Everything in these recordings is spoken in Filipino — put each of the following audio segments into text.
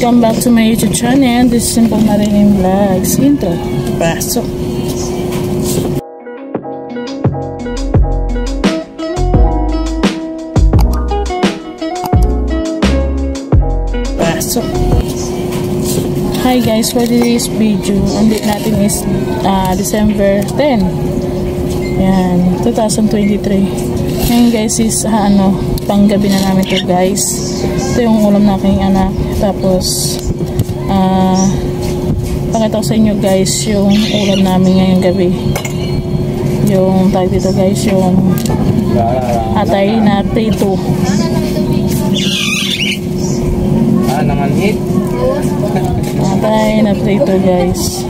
Welcome back to my YouTube channel. This is Simple Marilyn Vlogs. Intro. Pasok. Pasok. Hi guys, for today's video, ang date natin is December 10. Yan, 2023. Ngayon guys is panggabi na namin to guys. Ito yung ulam na aking anak. Tapos pakita ko sa inyo guys yung ulam namin ngayong gabi. Yung tag dito guys, yung atay na prito. Nanganhit. Atay na prito guys.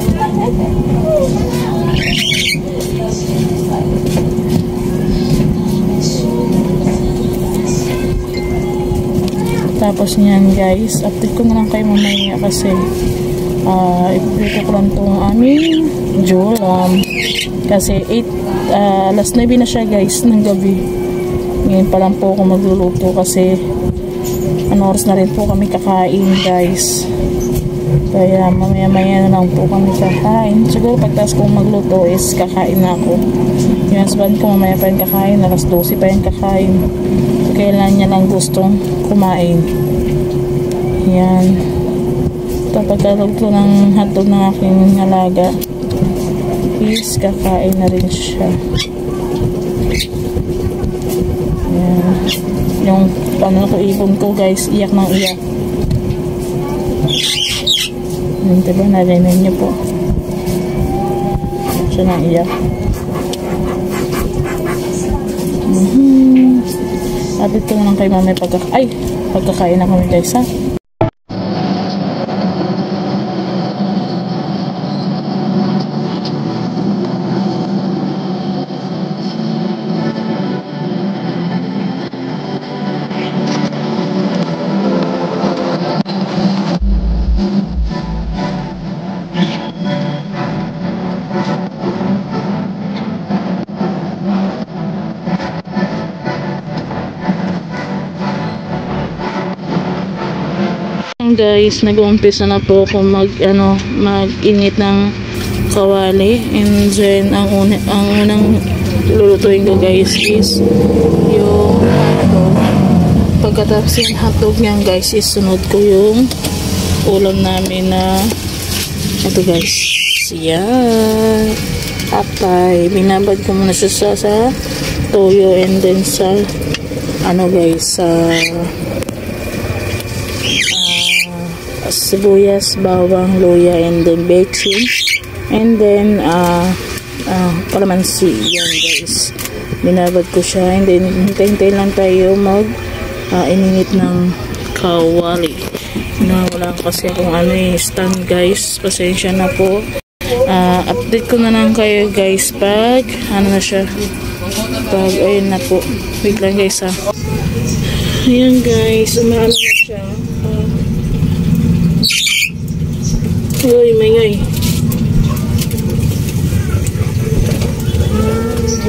Tapos niyan guys, update ko na lang kayo mamaya kasi iprito ko lang itong aming jolam. Kasi alas 9 na siya guys ng gabi. Ngayon pa lang po ako magluluto kasi oras na rin po kami kakain guys. Kaya mamaya na lang po kami kakain. Siguro pagtas kong magluto is kakain na ako. Yung husband ko mamaya pa rin kakain, alas 12 pa rin kakain. Kailan niya lang gustong kumain. Yan. Kapag ko ng hotdog ng aking alaga is kakain na rin siya. Yan. Yung ko ibon ko guys, iyak ng iyak. Yan, diba narinig niyo po siya nang iyak. Update ko na lang kay mamay pagkakain na kami guys ha. Guys, nag-uumpisa na po ako mag-init ng kawali, and then ang unang lulutuin ko guys is yung hotdog. Pagkatapos yung hotdog niyan guys is sunod ko yung ulam namin na ito guys, yan, atay. Binabad ko muna siya sa toyo and then sa guys, sa sibuyas, bawang, luya, and then bechin, and then kalamansi. Yan guys, binabad ko siya, and then hintay-hintay lang tayo mag ininit ng kawali. Wala kasi akong stand guys, pasensya na po. Update ko na lang kayo guys pag na siya, pag ayun na po. Wait lang guys ha. Ayan guys, umaano na siya. Uy, may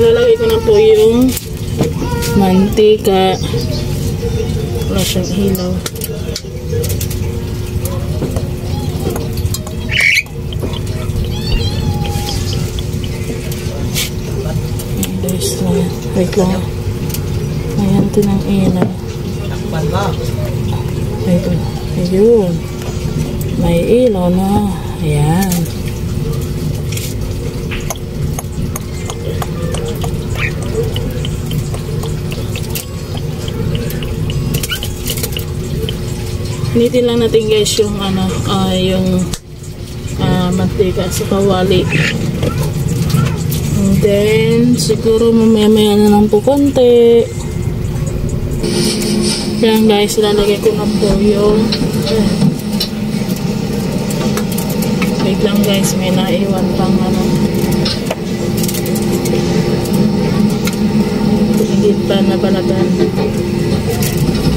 lalagay ko na po yung mantika. Wala siyang hilaw. Wait lang. Ayan, tinang ilaw. Ayun. May ilaw na. Ayan. Initin lang natin guys yung mantika sa kawali. And then siguro mamaya na lang po konti. Yan guys, lalagay ko na po yung wait lang guys, may naiwan pang hindi pa nabalagan.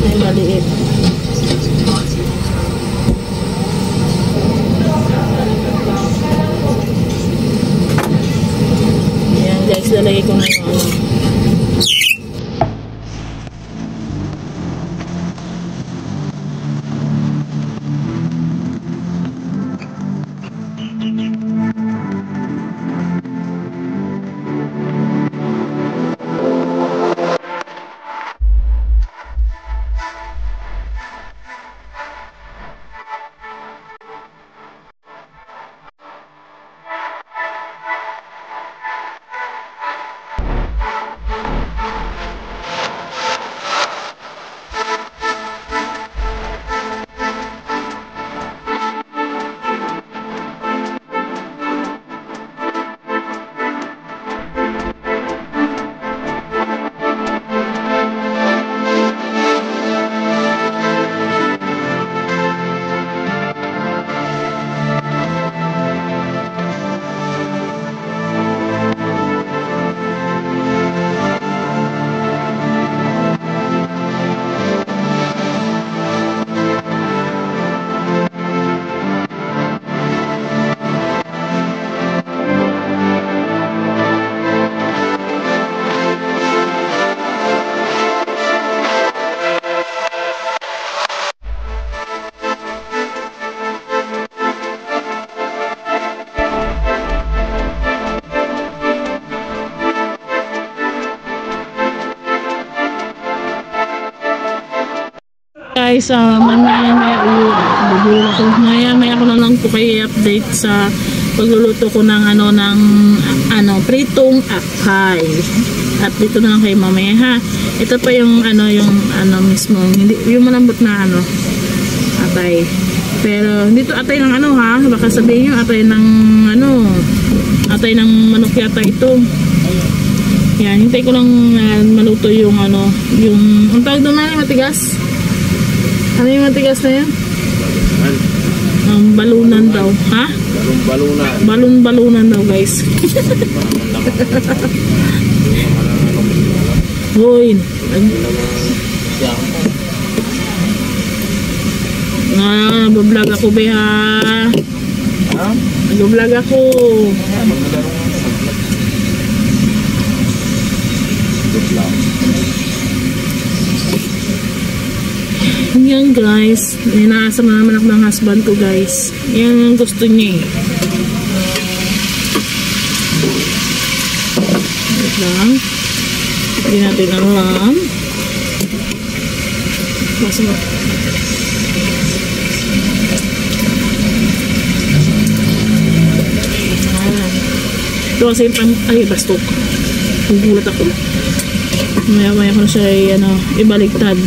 Ay, maliit. Ayan guys, lalagay ko na yung guys, maya ko na lang po kayo i-update sa pagluluto ko ng pritong akay. Update ko na lang kayo mamaya ha. Ito pa yung mismo, hindi yung malambot na atay. Pero dito atay ng ha, baka sabihin nyo atay ng atay ng manok yata ito. Yan, hintay ko lang maluto yung yung tawag doon na matigas. Ano yung matigas na yan? Balunan daw. Ha? Balun-balunan daw guys. Hoy. Nag-vlog ako beha. Ha? Nag-vlog ako. Yan guys, inaasam naman ako ng husband ko guys. Yan ang gusto niya eh. Wait lang. Hindi natin alam. Masama. Ito kasi ay bastok. Nagulat ako. Maya ko na siya ibaliktad.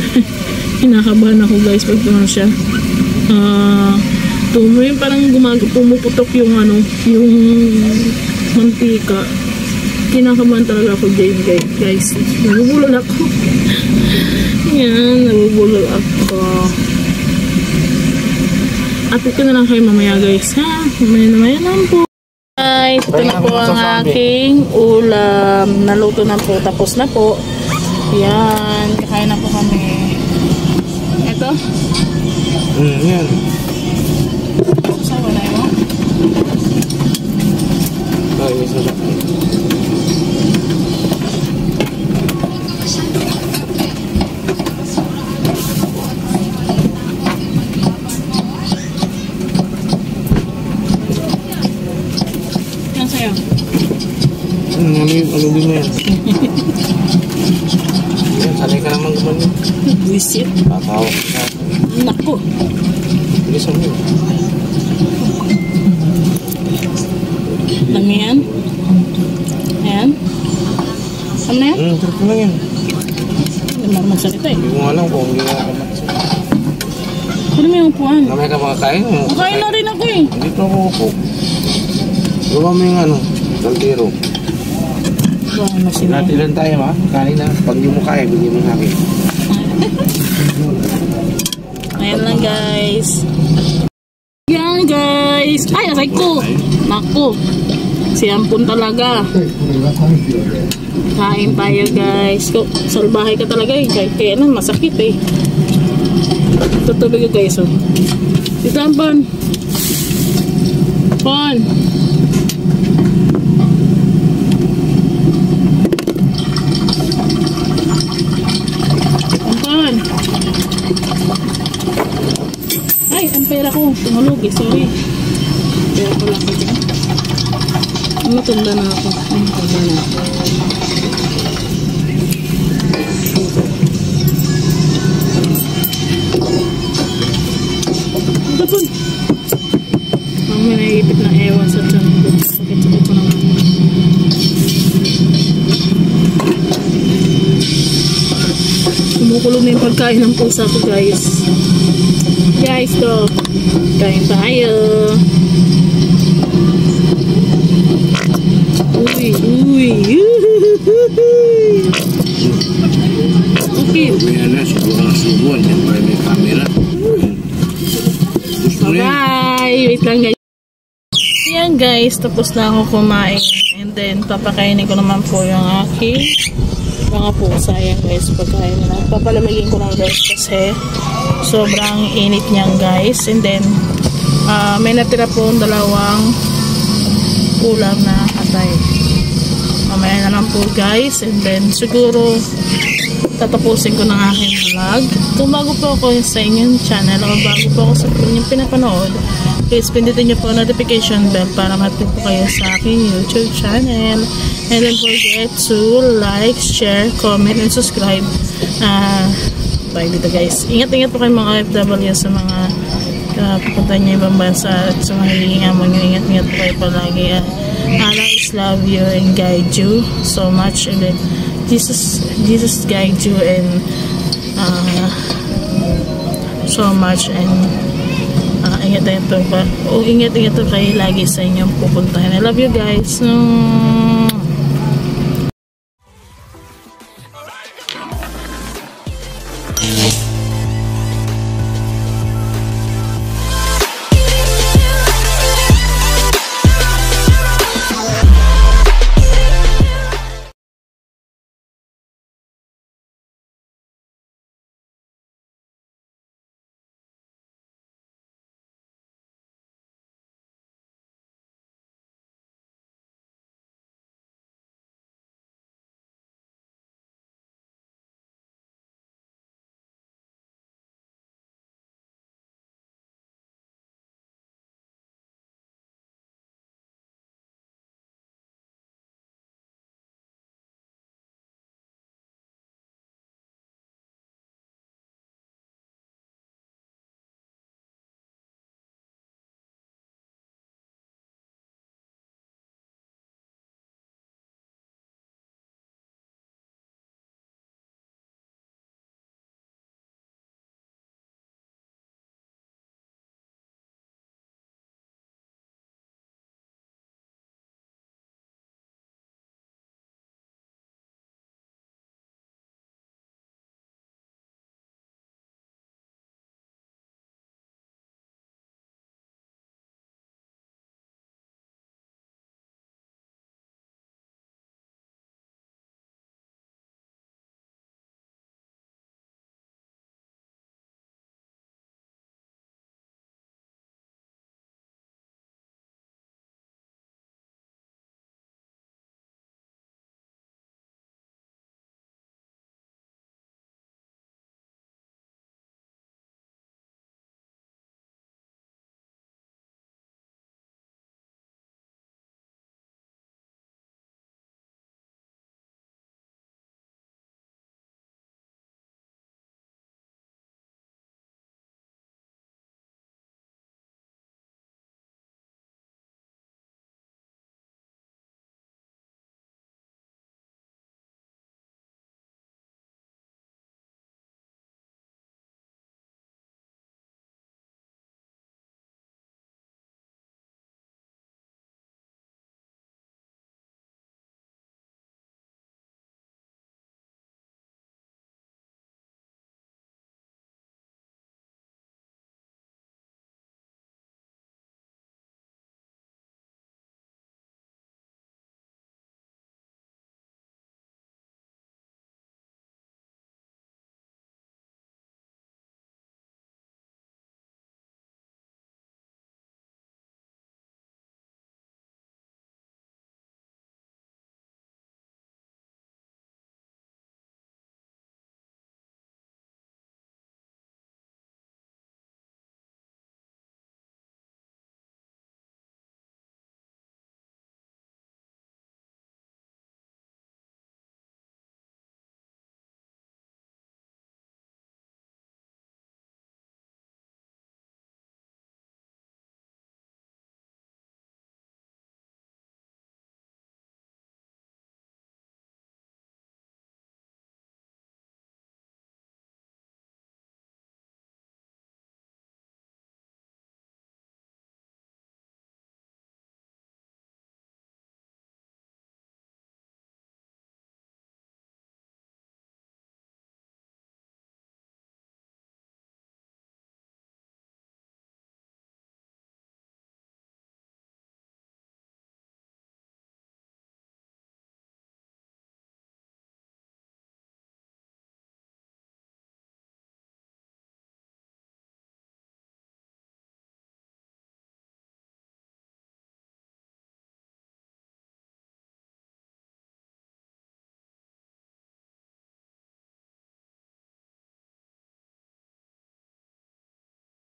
Kinakabahan ako guys pag siya. Yung parang pumuputok yung mantika. Kinakabahan talaga ako guys. Nabubulol ako. Yan, nabubulol ako. Update ko na lang kayo mamaya guys ha. Mamaya lang po. Guys, ito na po ang aking ulam. Naluto na po. Tapos na po. Yan, kakain na po kami. Ito? Yan. Sasawa na yun mo? Ay, isa siya. Yan sa'yo? Ano din mo yan? Sanay ka naman gumawa. Visit. Tatawag ka. Naku. Bilisan mo. Dami yan? Ayan? Ano na yan? Sarap lang yan. Hindi mo magsalita eh. Hindi mo alam kung hindi ka magsalita. Pwede mo yung upuan. Kamay ka makakain mo. Makain na rin ako eh. Dito ako upo. Gawa mo yung kaldero. Ano sila? Ilan tayo ha? Kain na. Pag hindi mo kaya, bigyan mo sa akin. Ayan lang guys. Yan guys. Ay, asay ko. Naku. Si Ampun talaga. Kain tayo guys. Salbahay ka talaga eh. Kaya masakit eh. Tutubig ko guys. Dito Ampun. Pon. Ay, ang pera ko. Tumulog eh. Sorry. Pera ko lang ko dyan. Matanda na ako. Matanda na ako. Ito po. May naiipit na ewan sa dyan. Sakit-sakit ko naman. Kumukulog na yung pagkain ng pusa ko guys. Guys, to kain tayo. Uy. Okay. Ayan na, siguro na subuan. Yan pa may camera. Bye! Wait lang guys. Ayan guys, tapos na ako kumain. And then, papakainin ko naman po yung aking mga pusa. Ayan guys, pagkain na. Papalamigin ko lang guys kasi sobrang init niyan guys. And then, may natira po dalawang ulam na atay. Mamaya na lang po guys. And then, siguro tatapusin ko ng aking vlog. Kung bago po ako sa inyong channel o bago po ako sa inyong pinapanood, please pindutin niyo po notification bell para ma-update po kayo sa aking YouTube channel. And don't forget to like, share, comment, and subscribe tayo dito guys. Ingat-ingat po kayo mga OFW sa mga pupunta niyo ibang bansa at sa mga hihingamon nyo. Ingat-ingat po kayo palagi. Allah is love you and guide you so much, and then Jesus guide you and so much, and ingat-ingat po kayo lagi sa inyong pupuntahan. I love you guys.